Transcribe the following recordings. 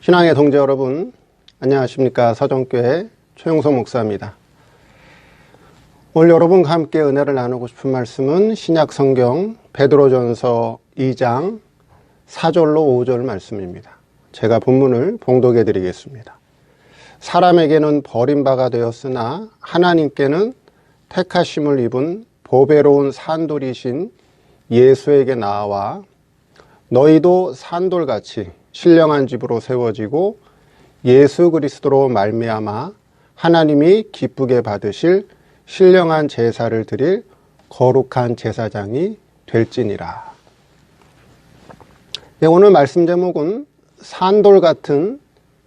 신앙의 동지 여러분, 안녕하십니까? 서정교회 최용서 목사입니다. 오늘 여러분과 함께 은혜를 나누고 싶은 말씀은 신약 성경 베드로전서 2장 4절로 5절 말씀입니다. 제가 본문을 봉독해 드리겠습니다. 사람에게는 버림바가 되었으나 하나님께는 택하심을 입은 보배로운 산돌이신 예수에게 나아와 너희도 산돌같이 신령한 집으로 세워지고 예수 그리스도로 말미암아 하나님이 기쁘게 받으실 신령한 제사를 드릴 거룩한 제사장이 될지니라. 네, 오늘 말씀 제목은 산돌 같은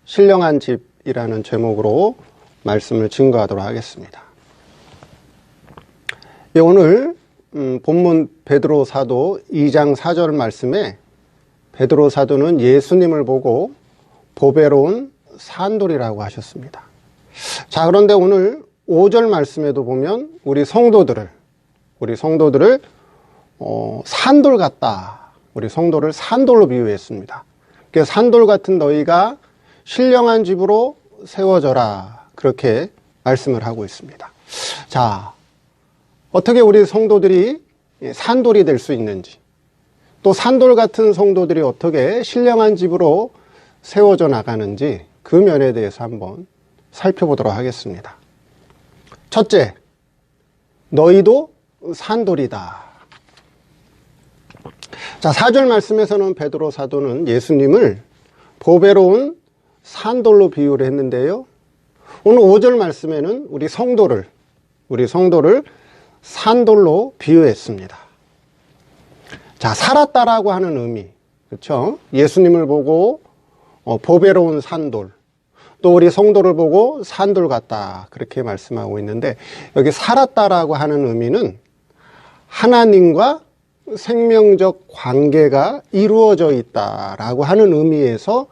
신령한 집이라는 제목으로 말씀을 증거하도록 하겠습니다. 네, 오늘 본문 베드로 사도 2장 4절 말씀에 베드로 사도는 예수님을 보고 보배로운 산돌이라고 하셨습니다. 자, 그런데 오늘 5절 말씀에도 보면 우리 성도들을 산돌 같다. 우리 성도를 산돌로 비유했습니다. 그래서 산돌 같은 너희가 신령한 집으로 세워져라. 그렇게 말씀을 하고 있습니다. 자, 어떻게 우리 성도들이 산돌이 될 수 있는지, 또 산돌 같은 성도들이 어떻게 신령한 집으로 세워져 나가는지 그 면에 대해서 한번 살펴보도록 하겠습니다. 첫째, 너희도 산돌이다. 자, 4절 말씀에서는 베드로 사도는 예수님을 보배로운 산돌로 비유를 했는데요. 오늘 5절 말씀에는 우리 성도를 산돌로 비유했습니다. 자, 살았다라고 하는 의미, 그렇죠? 예수님을 보고 보배로운 산돌, 또 우리 성도를 보고 산돌 같다, 그렇게 말씀하고 있는데, 여기 살았다라고 하는 의미는 하나님과 생명적 관계가 이루어져 있다라고 하는 의미에서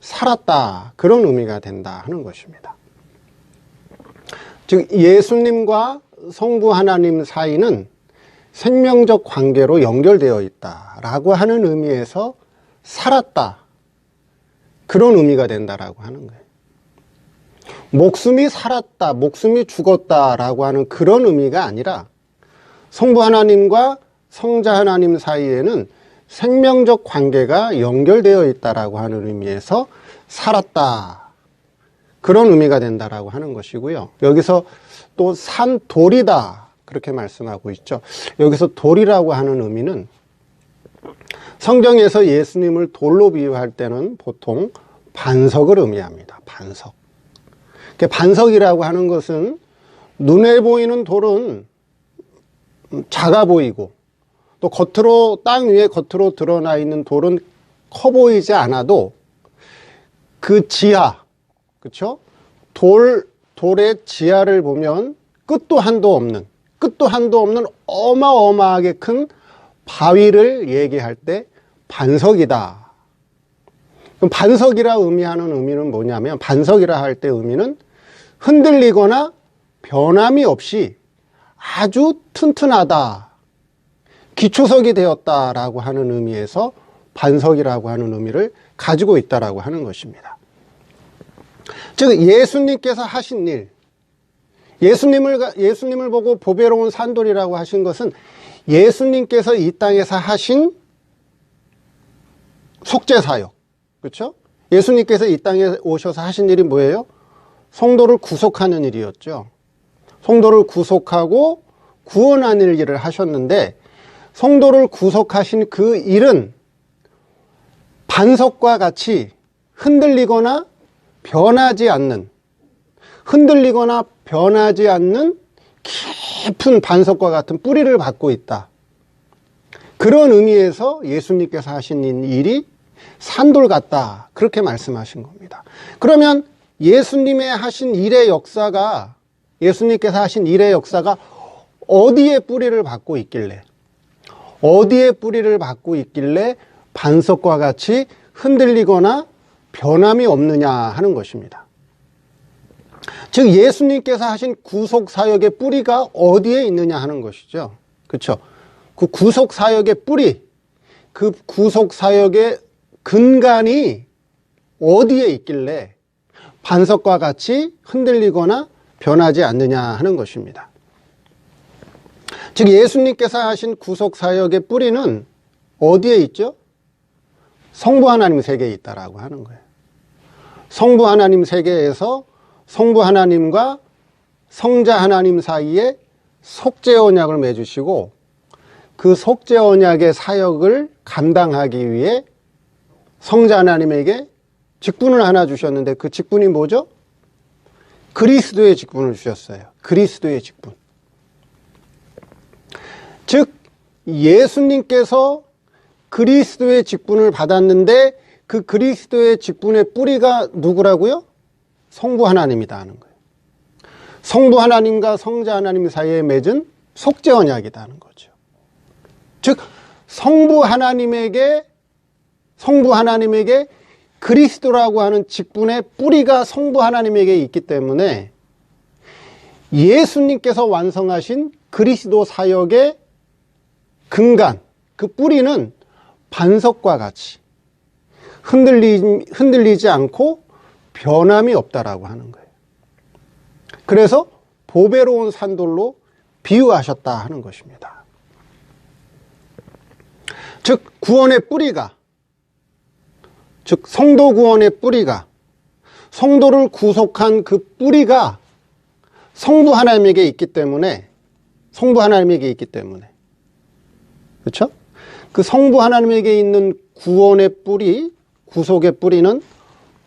살았다, 그런 의미가 된다 하는 것입니다. 즉, 예수님과 성부 하나님 사이는 생명적 관계로 연결되어 있다라고 하는 의미에서 살았다, 그런 의미가 된다라고 하는 거예요. 목숨이 살았다, 목숨이 죽었다라고 하는 그런 의미가 아니라 성부 하나님과 성자 하나님 사이에는 생명적 관계가 연결되어 있다라고 하는 의미에서 살았다, 그런 의미가 된다라고 하는 것이고요. 여기서 또 산돌이다, 그렇게 말씀하고 있죠. 여기서 돌이라고 하는 의미는 성경에서 예수님을 돌로 비유할 때는 보통 반석을 의미합니다. 반석. 반석이라고 하는 것은 눈에 보이는 돌은 작아 보이고, 또 겉으로 땅 위에 겉으로 드러나 있는 돌은 커 보이지 않아도 그 지하, 그렇죠? 돌의 지하를 보면 끝도 한도 없는 어마어마하게 큰 바위를 얘기할 때 반석이다. 그럼 반석이라 의미하는 의미는 뭐냐면, 반석이라 할 때 의미는 흔들리거나 변함이 없이 아주 튼튼하다, 기초석이 되었다라고 하는 의미에서 반석이라고 하는 의미를 가지고 있다라고 하는 것입니다. 즉, 예수님께서 하신 일, 예수님을 보고 보배로운 산돌이라고 하신 것은 예수님께서 이 땅에서 하신 속죄사역, 그렇죠? 예수님께서 이 땅에 오셔서 하신 일이 뭐예요? 성도를 구속하는 일이었죠. 성도를 구속하고 구원하는 일을 하셨는데, 성도를 구속하신 그 일은 반석과 같이 흔들리거나 변하지 않는 깊은 반석과 같은 뿌리를 갖고 있다. 그런 의미에서 예수님께서 하신 일이 산돌 같다, 그렇게 말씀하신 겁니다. 그러면 예수님께서 하신 일의 역사가 어디에 뿌리를 받고 있길래 반석과 같이 흔들리거나 변함이 없느냐 하는 것입니다. 즉, 예수님께서 하신 구속사역의 뿌리가 어디에 있느냐 하는 것이죠. 그렇죠? 그 구속사역의 뿌리, 그 구속사역의 근간이 어디에 있길래 반석과 같이 흔들리거나 변하지 않느냐 하는 것입니다. 즉 예수님께서 하신 구속사역의 뿌리는 어디에 있죠? 성부 하나님 세계에 있다라고 하는 거예요. 성부 하나님 세계에서 성부 하나님과 성자 하나님 사이에 속죄 언약을 맺으시고 그 속죄 언약의 사역을 감당하기 위해 성자 하나님에게 직분을 하나 주셨는데 그 직분이 뭐죠? 그리스도의 직분을 주셨어요. 그리스도의 직분. 즉 예수님께서 그리스도의 직분을 받았는데 그 그리스도의 직분의 뿌리가 누구라고요? 성부 하나님이다 하는 거예요. 성부 하나님과 성자 하나님 사이에 맺은 속죄 언약이다 하는 거죠. 즉 성부 하나님에게 그리스도라고 하는 직분의 뿌리가 성부 하나님에게 있기 때문에 예수님께서 완성하신 그리스도 사역의 근간, 그 뿌리는 반석과 같이 흔들리지 않고 변함이 없다라고 하는 거예요. 그래서 보배로운 산돌로 비유하셨다 하는 것입니다. 즉 구원의 뿌리가, 즉 성도 구원의 뿌리가, 성도를 구속한 그 뿌리가 성부 하나님에게 있기 때문에, 그렇죠? 그 성부 하나님에게 있는 구원의 뿌리, 구속의 뿌리는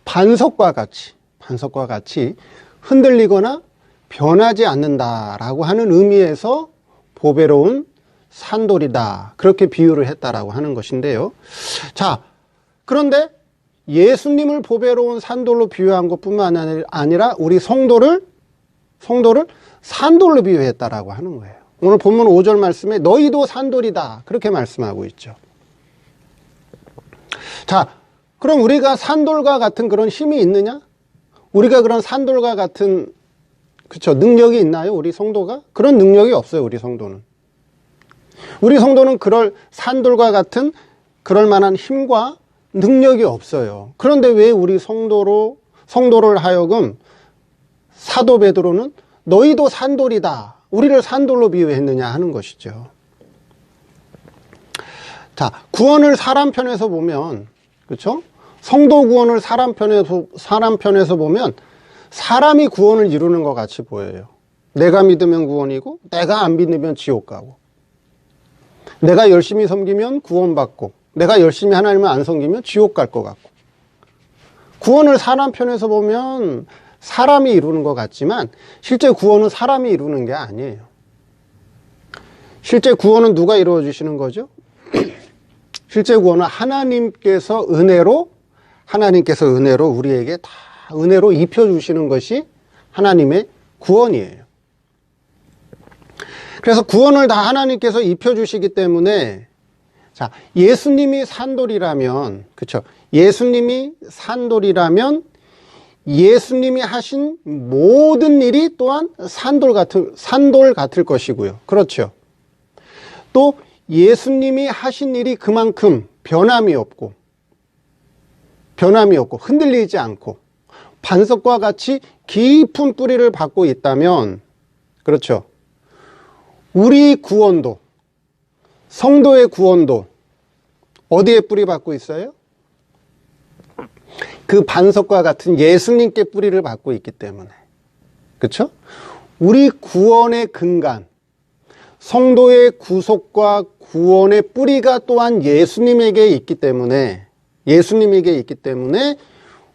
반석과 같이 흔들리거나 변하지 않는다라고 하는 의미에서 보배로운 산돌이다, 그렇게 비유를 했다라고 하는 것인데요. 자, 그런데 예수님을 보배로운 산돌로 비유한 것뿐만 아니라 우리 성도를 산돌로 비유했다라고 하는 거예요. 오늘 본문 5절 말씀에 너희도 산돌이다, 그렇게 말씀하고 있죠. 자, 그럼 우리가 산돌과 같은 그런 힘이 있느냐? 우리가 그런 산돌과 같은, 그렇죠, 능력이 있나요? 우리 성도가? 그런 능력이 없어요. 우리 성도는 그럴 산돌과 같은 그럴 만한 힘과 능력이 없어요. 그런데 왜 우리 성도를 하여금 사도 베드로는 너희도 산돌이다, 우리를 산돌로 비유했느냐 하는 것이죠. 자, 구원을 사람 편에서 보면, 그렇죠? 성도 구원을 사람 편에서 보면 사람이 구원을 이루는 것 같이 보여요. 내가 믿으면 구원이고 내가 안 믿으면 지옥 가고, 내가 열심히 섬기면 구원받고 내가 열심히 하나님을 안 섬기면 지옥 갈 것 같고, 구원을 사람 편에서 보면 사람이 이루는 것 같지만 실제 구원은 사람이 이루는 게 아니에요. 실제 구원은 누가 이루어 주시는 거죠? 실제 구원은 하나님께서 은혜로 우리에게 다 은혜로 입혀주시는 것이 하나님의 구원이에요. 그래서 구원을 다 하나님께서 입혀주시기 때문에, 자, 예수님이 산돌이라면, 그렇죠? 예수님이 산돌이라면 예수님이 하신 모든 일이 또한 산돌 같을 것이고요. 그렇죠? 또 예수님이 하신 일이 그만큼 변함이 없고 흔들리지 않고 반석과 같이 깊은 뿌리를 받고 있다면, 그렇죠, 우리 구원도, 성도의 구원도 어디에 뿌리 받고 있어요? 그 반석과 같은 예수님께 뿌리를 받고 있기 때문에, 그렇죠? 우리 구원의 근간, 성도의 구속과 구원의 뿌리가 또한 예수님에게 있기 때문에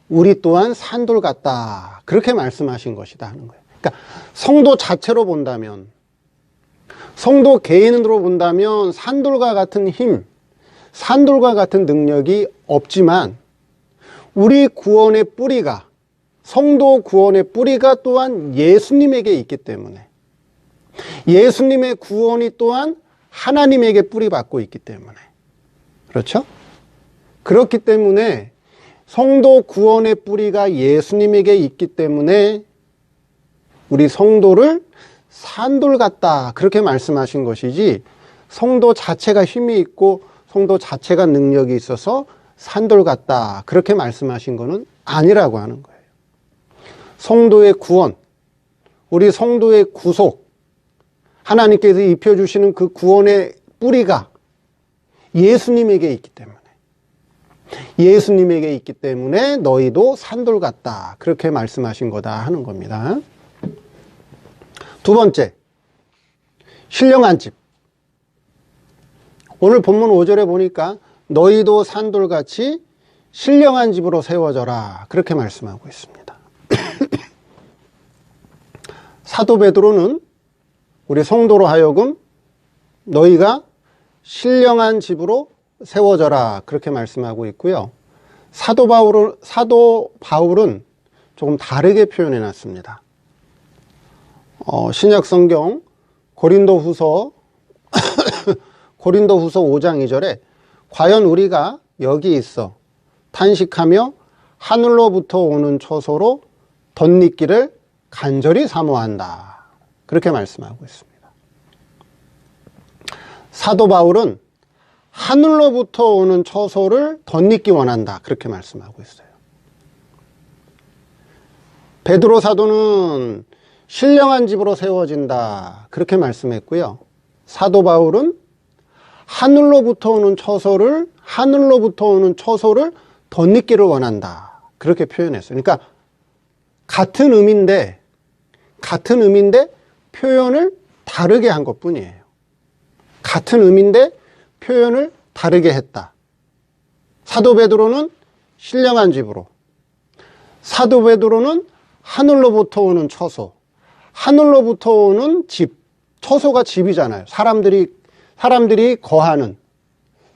우리 또한 산돌 같다, 그렇게 말씀하신 것이다 하는 거예요. 그러니까 성도 자체로 본다면, 성도 개인으로 본다면 산돌과 같은 힘, 산돌과 같은 능력이 없지만 우리 구원의 뿌리가, 성도 구원의 뿌리가 또한 예수님에게 있기 때문에, 예수님의 구원이 또한 하나님에게 뿌리 받고 있기 때문에, 그렇죠? 그렇기 때문에 성도 구원의 뿌리가 예수님에게 있기 때문에 우리 성도를 산돌 같다, 그렇게 말씀하신 것이지, 성도 자체가 힘이 있고 성도 자체가 능력이 있어서 산돌 같다. 그렇게 말씀하신 거는 아니라고 하는 거예요. 성도의 구원, 우리 성도의 구속, 하나님께서 입혀주시는 그 구원의 뿌리가 예수님에게 있기 때문에 너희도 산돌 같다. 그렇게 말씀하신 거다 하는 겁니다. 두 번째, 신령한 집. 오늘 본문 5절에 보니까 너희도 산돌같이 신령한 집으로 세워져라. 그렇게 말씀하고 있습니다. 사도 베드로는 우리 성도로 하여금 너희가 신령한 집으로 세워져라. 그렇게 말씀하고 있고요. 사도 바울은 조금 다르게 표현해 놨습니다. 신약 성경 고린도후서 5장 2절에 과연 우리가 여기 있어 탄식하며 하늘로부터 오는 초소로 덧입기를 간절히 사모한다. 그렇게 말씀하고 있습니다. 사도 바울은 하늘로부터 오는 초소를 덧입기 원한다. 그렇게 말씀하고 있어요. 베드로 사도는 신령한 집으로 세워진다. 그렇게 말씀했고요. 사도 바울은 하늘로부터 오는 초소를 덧입기를 원한다. 그렇게 표현했어요. 그러니까 같은 의미인데 표현을 다르게 한 것뿐이에요. 같은 의미인데 표현을 다르게 했다. 사도 베드로는 신령한 집으로, 사도 베드로는 하늘로부터 오는 초소, 하늘로부터 오는 집, 초소가 집이잖아요. 사람들이 거하는,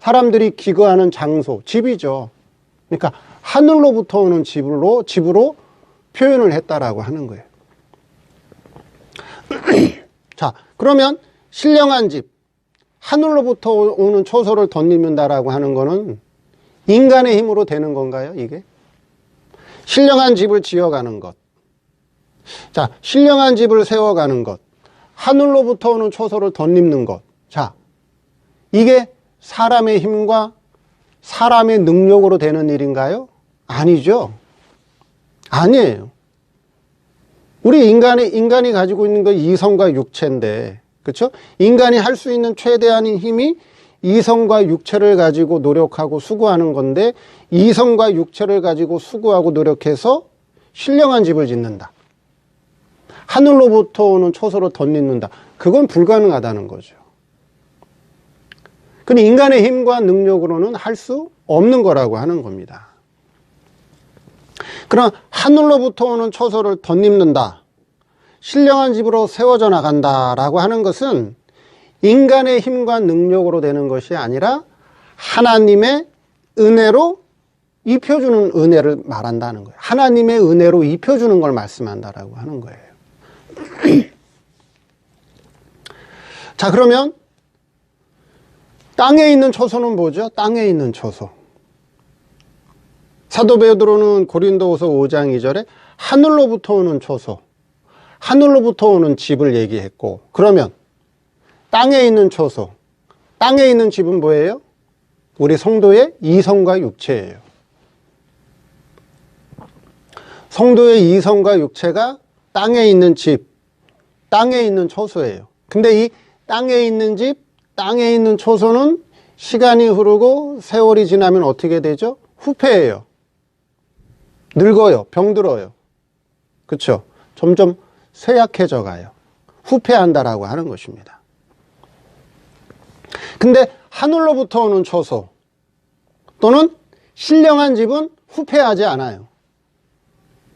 사람들이 기거하는 장소, 집이죠. 그러니까 하늘로부터 오는 집으로 표현을 했다라고 하는 거예요. 자, 그러면 신령한 집, 하늘로부터 오는 초소를 덧입는다라고 하는 거는 인간의 힘으로 되는 건가요, 이게? 신령한 집을 지어가는 것. 자, 신령한 집을 세워가는 것. 하늘로부터 오는 초소를 덧입는 것. 자, 이게 사람의 힘과 사람의 능력으로 되는 일인가요? 아니죠. 아니에요. 우리 인간이 가지고 있는 거 이성과 육체인데, 그렇죠? 인간이 할 수 있는 최대한의 힘이 이성과 육체를 가지고 노력하고 수고하는 건데, 이성과 육체를 가지고 수고하고 노력해서 신령한 집을 짓는다. 하늘로부터 오는 초소를 덧입는다. 그건 불가능하다는 거죠. 그건 인간의 힘과 능력으로는 할 수 없는 거라고 하는 겁니다. 그럼 하늘로부터 오는 초소를 덧입는다. 신령한 집으로 세워져 나간다라고 하는 것은 인간의 힘과 능력으로 되는 것이 아니라 하나님의 은혜로 입혀주는 은혜를 말한다는 거예요. 하나님의 은혜로 입혀주는 걸 말씀한다라고 하는 거예요. 자, 그러면 땅에 있는 초소는 뭐죠? 땅에 있는 초소. 사도 베드로는 고린도후서 5장 2절에 하늘로부터 오는 초소, 하늘로부터 오는 집을 얘기했고, 그러면 땅에 있는 초소, 땅에 있는 집은 뭐예요? 우리 성도의 이성과 육체예요. 성도의 이성과 육체가 땅에 있는 집, 땅에 있는 초소예요. 근데 이 땅에 있는 집, 땅에 있는 초소는 시간이 흐르고 세월이 지나면 어떻게 되죠? 후패해요. 늙어요. 병들어요. 그렇죠? 점점 쇠약해져 가요. 후패한다라고 하는 것입니다. 근데 하늘로부터 오는 초소 또는 신령한 집은 후패하지 않아요.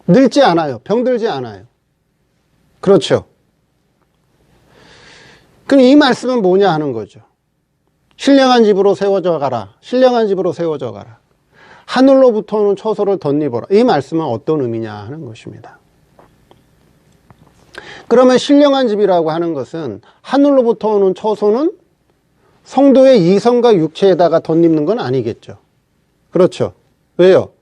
늙지 않아요. 병들지 않아요. 그렇죠? 그럼 이 말씀은 뭐냐 하는 거죠. 신령한 집으로 세워져 가라. 신령한 집으로 세워져 가라. 하늘로부터 오는 초소를 덧입어라. 이 말씀은 어떤 의미냐 하는 것입니다. 그러면 신령한 집이라고 하는 것은 하늘로부터 오는 초소는 성도의 이성과 육체에다가 덧입는 건 아니겠죠. 그렇죠. 왜요?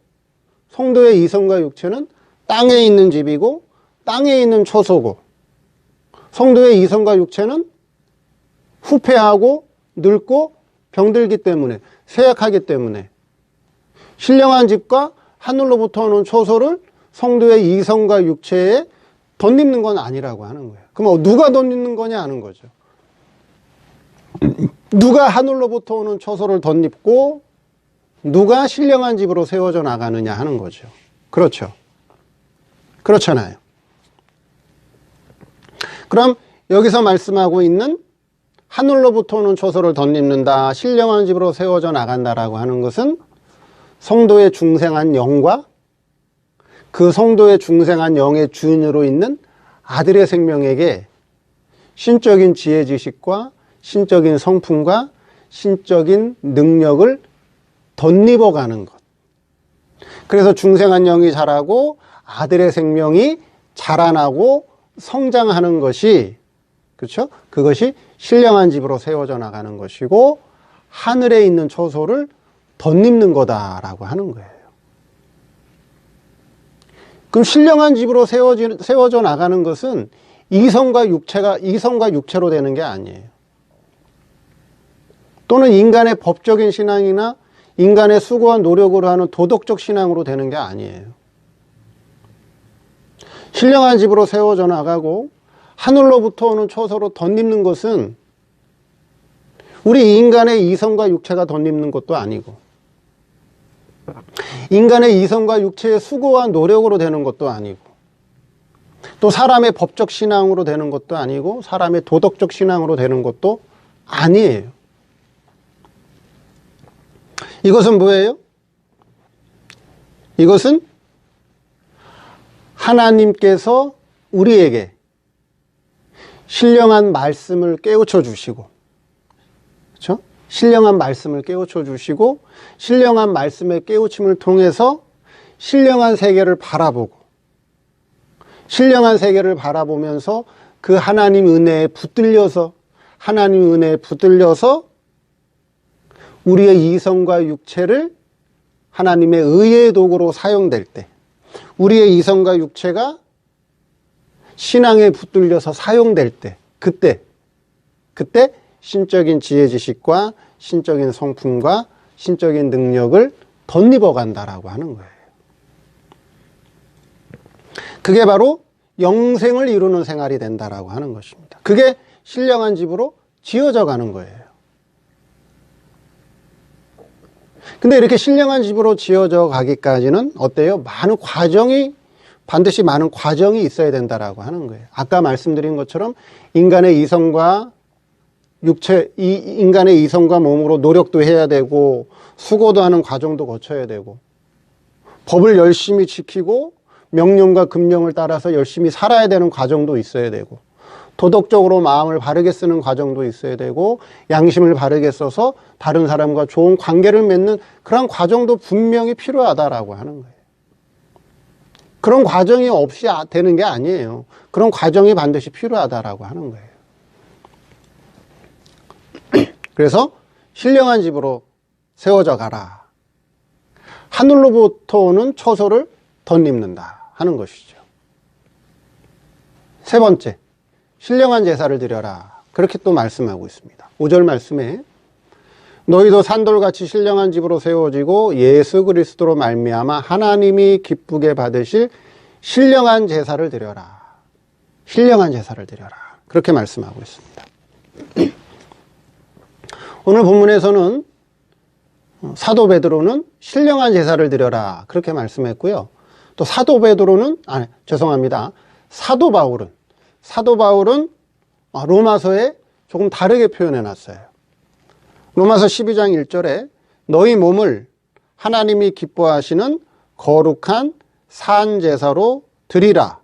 성도의 이성과 육체는 땅에 있는 집이고 땅에 있는 초소고, 성도의 이성과 육체는 후패하고 늙고 병들기 때문에, 쇠약하기 때문에 신령한 집과 하늘로부터 오는 초소를 성도의 이성과 육체에 덧입는 건 아니라고 하는 거예요. 그럼 누가 덧입는 거냐 하는 거죠. 누가 하늘로부터 오는 초소를 덧입고 누가 신령한 집으로 세워져 나가느냐 하는 거죠. 그렇죠. 그렇잖아요. 그럼 여기서 말씀하고 있는 하늘로부터 오는 초소를 덧입는다, 신령한 집으로 세워져 나간다라고 하는 것은 성도의 중생한 영과 그 성도의 중생한 영의 주인으로 있는 아들의 생명에게 신적인 지혜 지식과 신적인 성품과 신적인 능력을 덧입어가는 것. 그래서 중생한 영이 자라고 아들의 생명이 자라나고 성장하는 것이, 그렇죠? 그것이 신령한 집으로 세워져 나가는 것이고 하늘에 있는 초소를 덧입는 거다라고 하는 거예요. 그럼 신령한 집으로 세워져 나가는 것은 이성과 육체로 되는 게 아니에요. 또는 인간의 법적인 신앙이나 인간의 수고와 노력으로 하는 도덕적 신앙으로 되는 게 아니에요. 신령한 집으로 세워져 나가고 하늘로부터 오는 초소로 덧입는 것은 우리 인간의 이성과 육체가 덧입는 것도 아니고 인간의 이성과 육체의 수고와 노력으로 되는 것도 아니고 또 사람의 법적 신앙으로 되는 것도 아니고 사람의 도덕적 신앙으로 되는 것도 아니에요. 이것은 뭐예요? 이것은 하나님께서 우리에게 신령한 말씀을 깨우쳐 주시고, 그렇죠? 신령한 말씀을 깨우쳐 주시고 신령한 말씀의 깨우침을 통해서 신령한 세계를 바라보고 신령한 세계를 바라보면서 그 하나님 은혜에 붙들려서 우리의 이성과 육체를 하나님의 의의 도구로 사용될 때, 우리의 이성과 육체가 신앙에 붙들려서 사용될 때, 그때 신적인 지혜 지식과 신적인 성품과 신적인 능력을 덧입어 간다라고 하는 거예요. 그게 바로 영생을 이루는 생활이 된다라고 하는 것입니다. 그게 신령한 집으로 지어져 가는 거예요. 근데 이렇게 신령한 집으로 지어져 가기까지는 어때요? 반드시 많은 과정이 있어야 된다라고 하는 거예요. 아까 말씀드린 것처럼 인간의 이성과 몸으로 노력도 해야 되고 수고도 하는 과정도 거쳐야 되고 법을 열심히 지키고 명령과 금령을 따라서 열심히 살아야 되는 과정도 있어야 되고 도덕적으로 마음을 바르게 쓰는 과정도 있어야 되고 양심을 바르게 써서 다른 사람과 좋은 관계를 맺는 그런 과정도 분명히 필요하다라고 하는 거예요. 그런 과정이 없이 되는 게 아니에요. 그런 과정이 반드시 필요하다라고 하는 거예요. 그래서 신령한 집으로 세워져 가라. 하늘로부터 오는 초소를 덧입는다 하는 것이죠. 세 번째, 신령한 제사를 드려라. 그렇게 또 말씀하고 있습니다. 5절 말씀에 너희도 산돌같이 신령한 집으로 세워지고 예수 그리스도로 말미암아 하나님이 기쁘게 받으실 신령한 제사를 드려라. 신령한 제사를 드려라. 그렇게 말씀하고 있습니다. 오늘 본문에서는 사도 베드로는 신령한 제사를 드려라. 그렇게 말씀했고요. 또 사도 바울은 로마서에 조금 다르게 표현해 놨어요. 로마서 12장 1절에 너희 몸을 하나님이 기뻐하시는 거룩한 산 제사로 드리라.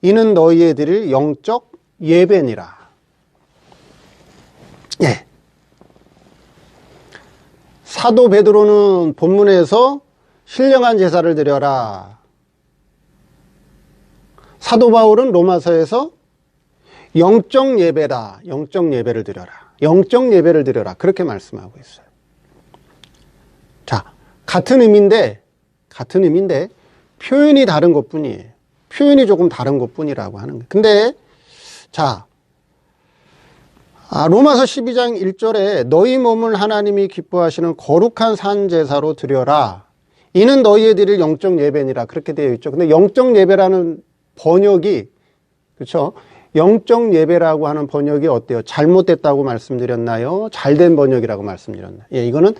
이는 너희의 드릴 영적 예배니라. 예. 사도 베드로는 본문에서 신령한 제사를 드려라. 사도 바울은 로마서에서 영적 예배다. 영적 예배를 드려라. 영적 예배를 드려라. 그렇게 말씀하고 있어요. 자, 같은 의미인데 표현이 다른 것 뿐이에요. 표현이 조금 다른 것 뿐이라고 하는 거예요. 근데 자, 로마서 12장 1절에 너희 몸을 하나님이 기뻐하시는 거룩한 산 제사로 드려라. 이는 너희에 드릴 영적 예배니라 그렇게 되어 있죠. 근데 영적 예배라는 번역이 그렇죠? 영적 예배라고 하는 번역이 어때요? 잘못됐다고 말씀드렸나요? 잘된 번역이라고 말씀드렸나요? 예, 이거는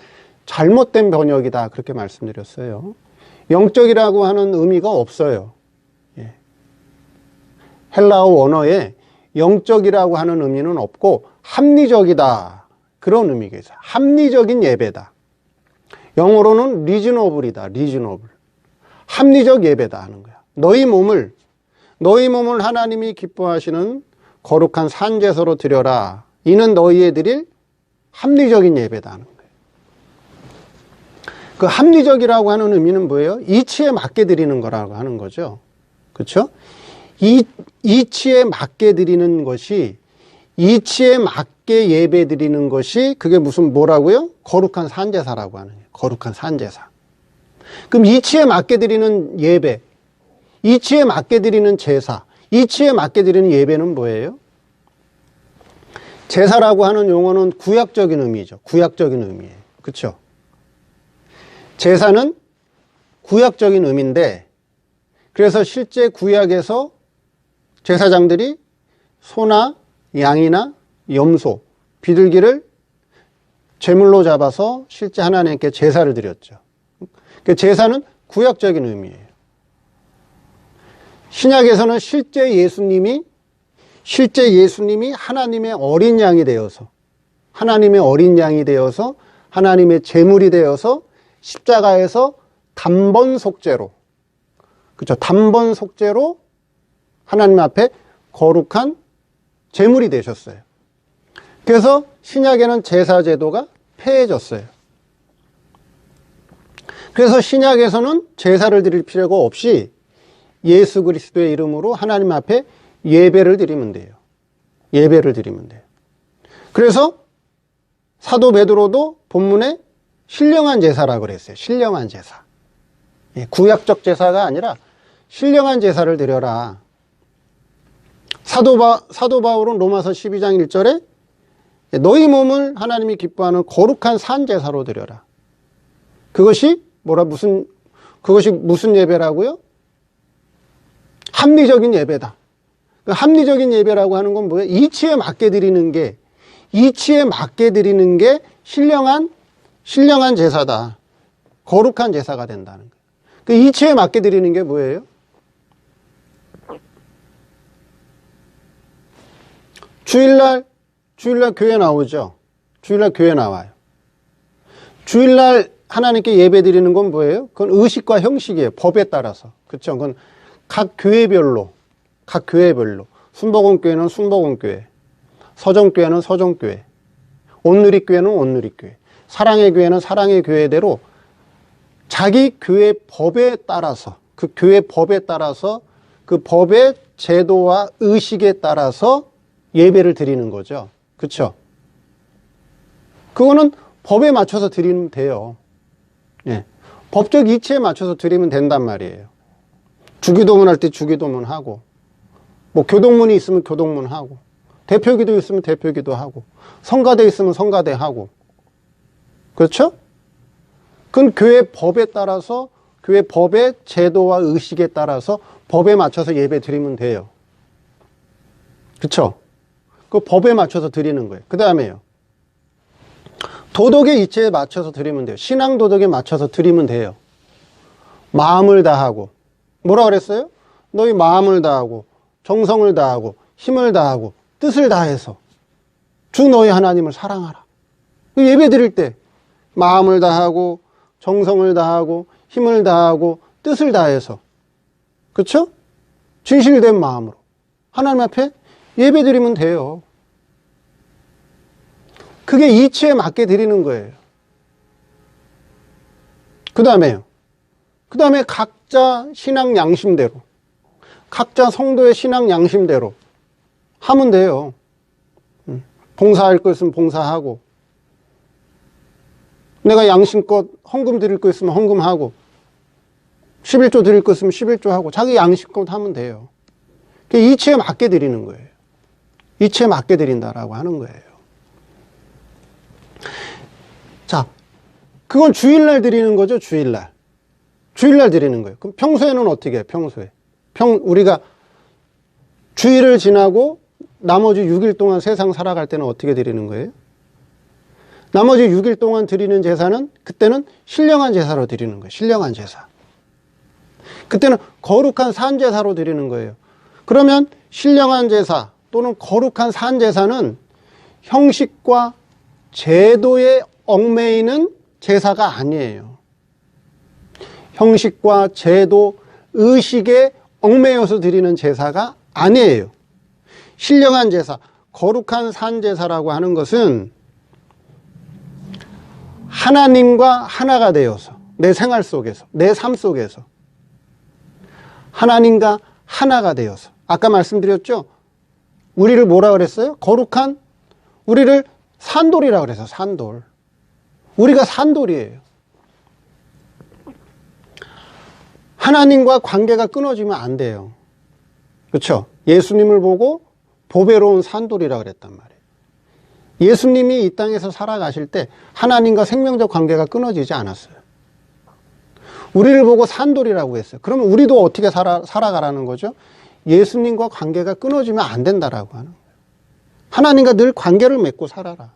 잘못된 번역이다 그렇게 말씀드렸어요. 영적이라고 하는 의미가 없어요. 예. 헬라어 원어에 영적이라고 하는 의미는 없고 합리적이다 그런 의미가 있어요. 합리적인 예배다. 영어로는 reasonable이다. reasonable. 합리적 예배다 하는 거야. 너희 몸을 하나님이 기뻐하시는 거룩한 산제사로 드려라. 이는 너희에 드릴 합리적인 예배다 하는 거예요. 그 합리적이라고 하는 의미는 뭐예요? 이치에 맞게 드리는 거라고 하는 거죠. 그렇죠? 이치에 맞게 드리는 것이 이치에 맞게 예배 드리는 것이 그게 무슨 뭐라고요? 거룩한 산제사라고 하는 거예요. 거룩한 산제사. 그럼 이치에 맞게 드리는 예배, 이치에 맞게 드리는 제사, 이치에 맞게 드리는 예배는 뭐예요? 제사라고 하는 용어는 구약적인 의미죠. 구약적인 의미예요. 그렇죠? 제사는 구약적인 의미인데 그래서 실제 구약에서 제사장들이 소나 양이나 염소, 비둘기를 제물로 잡아서 실제 하나님께 제사를 드렸죠. 그 제사는 구약적인 의미예요. 신약에서는 실제 예수님이 하나님의 어린 양이 되어서 하나님의 제물이 되어서 십자가에서 단번 속죄로 그렇죠. 단번 속죄로 하나님 앞에 거룩한 제물이 되셨어요. 그래서 신약에는 제사 제도가 폐해졌어요. 그래서 신약에서는 제사를 드릴 필요가 없이 예수 그리스도의 이름으로 하나님 앞에 예배를 드리면 돼요. 예배를 드리면 돼요. 그래서 사도 베드로도 본문에 신령한 제사라고 그랬어요. 신령한 제사. 구약적 제사가 아니라 신령한 제사를 드려라. 사도 바울은 로마서 12장 1절에 너희 몸을 하나님이 기뻐하는 거룩한 산 제사로 드려라. 그것이 무슨 예배라고요? 합리적인 예배다. 그 합리적인 예배라고 하는 건 뭐예요? 이치에 맞게 드리는 게 신령한 제사다. 거룩한 제사가 된다는 거예요. 그 이치에 맞게 드리는 게 뭐예요? 주일날 교회 나오죠. 주일날 교회 나와요. 주일날 하나님께 예배 드리는 건 뭐예요? 그건 의식과 형식이에요. 법에 따라서. 그렇죠? 그건 각 교회별로 순복음교회는 순복음교회, 서정교회는 서정교회, 온누리교회는 온누리교회, 사랑의 교회는 사랑의 교회대로 자기 교회 법에 따라서 그 교회 법에 따라서 그 법의 제도와 의식에 따라서 예배를 드리는 거죠. 그렇죠? 그거는 법에 맞춰서 드리면 돼요. 예. 법적 이치에 맞춰서 드리면 된단 말이에요. 주기도문 할 때 주기도문 하고, 뭐 교동문이 있으면 교동문 하고, 대표기도 있으면 대표기도 하고, 성가대 있으면 성가대 하고, 그렇죠? 그건 교회 법에 따라서 교회 법의 제도와 의식에 따라서 법에 맞춰서 예배 드리면 돼요. 그렇죠? 그 법에 맞춰서 드리는 거예요. 그 다음에요. 도덕의 이치에 맞춰서 드리면 돼요. 신앙 도덕에 맞춰서 드리면 돼요. 마음을 다하고. 뭐라 그랬어요? 너희 마음을 다하고 정성을 다하고 힘을 다하고 뜻을 다해서 주 너희 하나님을 사랑하라. 예배 드릴 때 마음을 다하고 정성을 다하고 힘을 다하고 뜻을 다해서 그렇죠? 진실된 마음으로 하나님 앞에 예배 드리면 돼요. 그게 이치에 맞게 드리는 거예요. 그 다음에 각자 신앙 양심대로 각자 성도의 신앙 양심대로 하면 돼요. 봉사할 거 있으면 봉사하고 내가 양심껏 헌금 드릴 거 있으면 헌금하고 11조 드릴 거 있으면 11조 하고 자기 양심껏 하면 돼요. 그게 이치에 맞게 드리는 거예요. 이치에 맞게 드린다라고 하는 거예요. 자, 그건 주일날 드리는 거죠. 주일날. 주일날 드리는 거예요. 그럼 평소에는 어떻게 해요? 평소에. 우리가 주일을 지나고 나머지 6일 동안 세상 살아갈 때는 어떻게 드리는 거예요? 나머지 6일 동안 드리는 제사는 그때는 신령한 제사로 드리는 거예요. 신령한 제사. 그때는 거룩한 산제사로 드리는 거예요. 그러면 신령한 제사 또는 거룩한 산제사는 형식과 제도에 얽매이는 제사가 아니에요. 형식과 제도, 의식에 얽매여서 드리는 제사가 아니에요. 신령한 제사, 거룩한 산제사라고 하는 것은 하나님과 하나가 되어서 내 생활 속에서, 내 삶 속에서 하나님과 하나가 되어서, 아까 말씀드렸죠? 우리를 뭐라 그랬어요? 거룩한, 우리를 산돌이라고 그래서 산돌. 우리가 산돌이에요. 하나님과 관계가 끊어지면 안 돼요. 그렇죠? 예수님을 보고 보배로운 산돌이라고 그랬단 말이에요. 예수님이 이 땅에서 살아가실 때 하나님과 생명적 관계가 끊어지지 않았어요. 우리를 보고 산돌이라고 했어요. 그러면 우리도 어떻게 살아가라는 거죠? 예수님과 관계가 끊어지면 안 된다라고 하는 거예요. 하나님과 늘 관계를 맺고 살아라.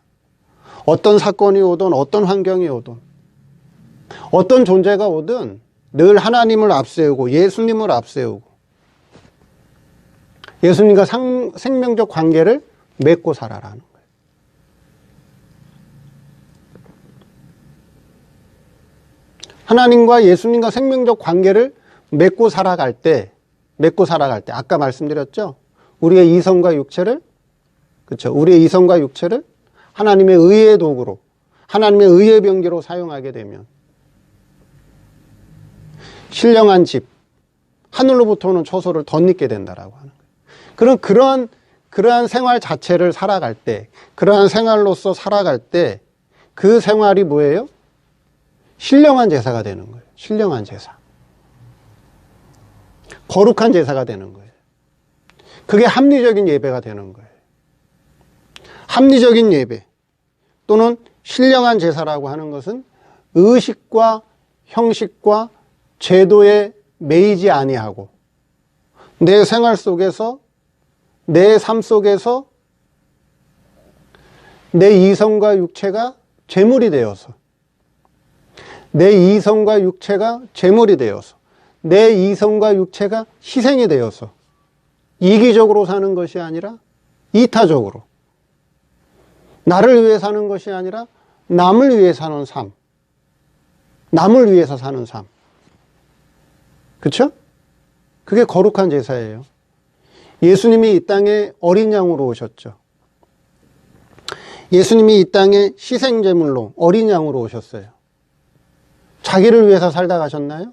어떤 사건이 오든 어떤 환경이 오든 어떤 존재가 오든 늘 하나님을 앞세우고 예수님을 앞세우고 예수님과 생명적 관계를 맺고 살아라는 거예요. 하나님과 예수님과 생명적 관계를 맺고 살아갈 때 아까 말씀드렸죠? 우리의 이성과 육체를, 그렇죠? 우리의 이성과 육체를 하나님의 의의 도구로, 하나님의 의의 병기로 사용하게 되면 신령한 집, 하늘로부터 오는 초소를 덧입게 된다라고 하는 거예요. 그러한 생활 자체를 살아갈 때, 그러한 생활로서 살아갈 때 그 생활이 뭐예요? 신령한 제사가 되는 거예요. 신령한 제사. 거룩한 제사가 되는 거예요. 그게 합리적인 예배가 되는 거예요. 합리적인 예배 또는 신령한 제사라고 하는 것은 의식과 형식과 제도에 매이지 아니하고 내 생활 속에서, 내 삶 속에서 내 이성과 육체가 제물이 되어서, 내 이성과 육체가 제물이 되어서, 내 이성과 육체가 희생이 되어서 이기적으로 사는 것이 아니라 이타적으로, 나를 위해 사는 것이 아니라 남을 위해 사는 삶, 남을 위해서 사는 삶. 그렇죠? 그게 거룩한 제사예요. 예수님이 이 땅에 어린 양으로 오셨죠. 예수님이 이 땅에 희생제물로 어린 양으로 오셨어요. 자기를 위해서 살다 가셨나요?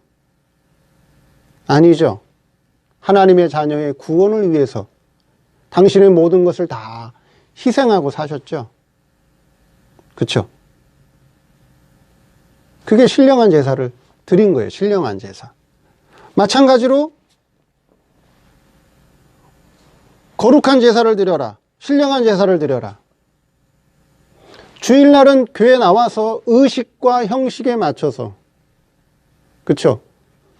아니죠. 하나님의 자녀의 구원을 위해서 당신의 모든 것을 다 희생하고 사셨죠. 그렇죠? 그게 신령한 제사를 드린 거예요. 신령한 제사. 마찬가지로 거룩한 제사를 드려라. 신령한 제사를 드려라. 주일날은 교회 나와서 의식과 형식에 맞춰서, 그렇죠?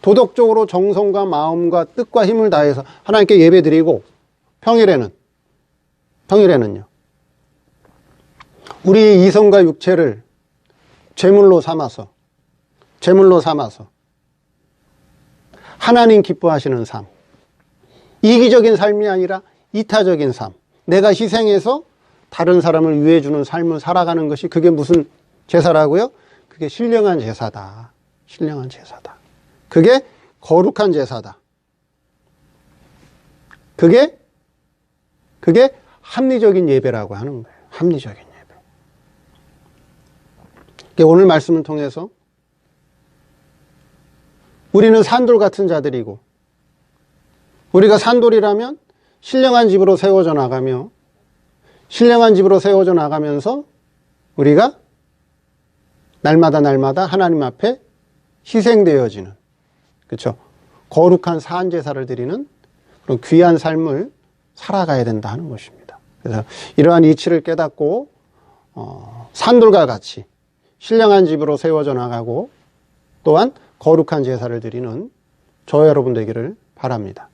도덕적으로 정성과 마음과 뜻과 힘을 다해서 하나님께 예배드리고, 평일에는요, 우리의 이성과 육체를 제물로 삼아서 하나님 기뻐하시는 삶, 이기적인 삶이 아니라 이타적인 삶, 내가 희생해서 다른 사람을 위해 주는 삶을 살아가는 것이, 그게 무슨 제사라고요? 그게 신령한 제사다. 신령한 제사다. 그게 거룩한 제사다. 그게 합리적인 예배라고 하는 거예요. 합리적인 예배. 오늘 말씀을 통해서 우리는 산돌 같은 자들이고, 우리가 산돌이라면 신령한 집으로 세워져 나가며, 신령한 집으로 세워져 나가면서 우리가 날마다 하나님 앞에 희생되어지는, 그렇죠? 거룩한 산제사를 드리는 그런 귀한 삶을 살아가야 된다 하는 것입니다. 그래서 이러한 이치를 깨닫고 산돌과 같이 신령한 집으로 세워져 나가고, 또한 거룩한 제사를 드리는 저 여러분 되기를 바랍니다.